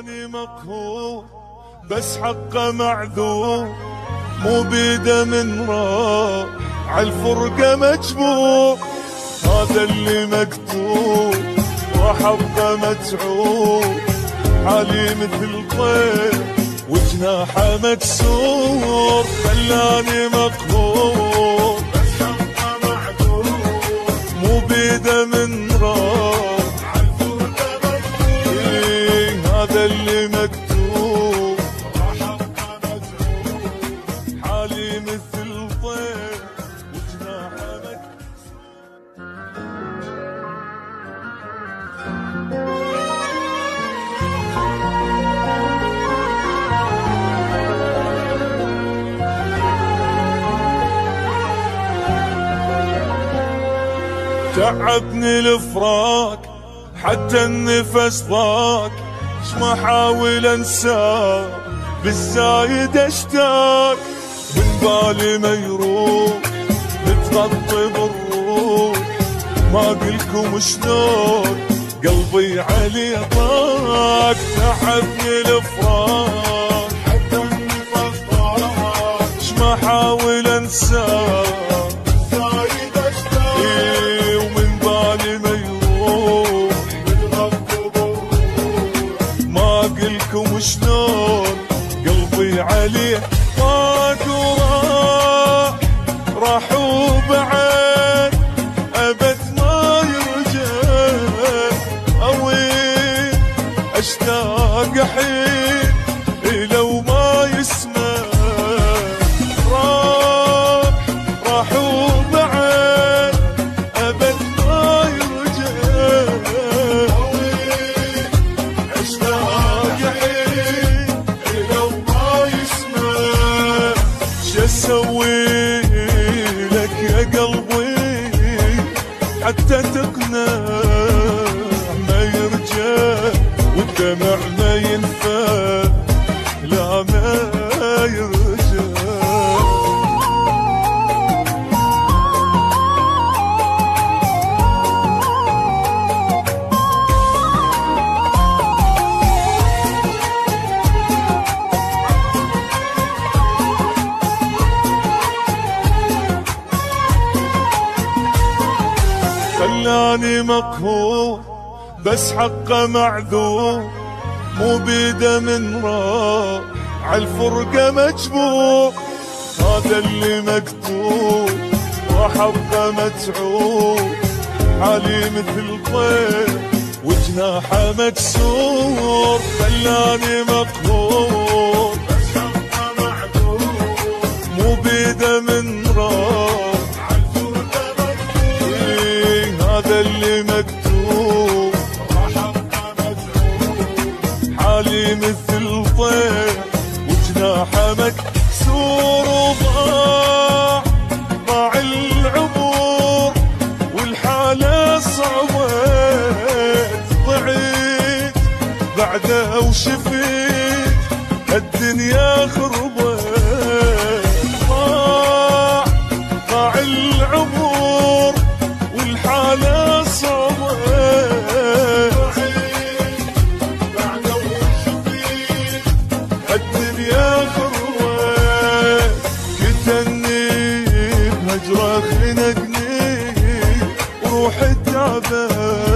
خلاني مقهور بس حقه معذور، مو بيده من راح عالفرقة مجبور. هذا اللي مكتوب وحظه متعوب، حالي مثل طير وجناحه مكسور. خلاني مقهور بس حقه معذور، مو بيده من راح عالفرقة مجبور. هذا اللي مكتوب وحظه متعوب، حالي مثل طير وجناحه مكسور. تعبني الفراق حتى النفس ضاق، ما احاول انساه بالزايد اشتاق. من بالي ما يروح متغطي بالروح، ما اقلكم شلون قلبي عليه ضاق. تعبني الفراق حتى النفس ضاق، ما احاول انساه وشلون قلبي عليه ضاق. راح وبعد ابد ما يرجع، اوي اشتاق حين لو ما يسمع. راح وبعد ابد ما يرجع، اسوي لك يا قلبي حتى تقنع ما يرجع، والدمع ما ينفع لا ما يرجع. خلاني مقهور بس حقه معذور، مو بيده من راح عالفرقة مجبور. هذا اللي مكتوب وحظه متعوب، حالي مثل طير وجناحه مكسور. خلاني مقهور بس حقه معذور، مو بيده من راح هذا اللي مكتوب وحقه متعوب، حالي مثل طير وجناحه مكسور. وضاع العبور والحالة صعبت، ضعيت بعده وشفيت الدنيا خربت. ضاع العبور والحالة صعبت، بعده وشفيت الدنيا خربت. كتني بهجره خنقني وروحي تعبت.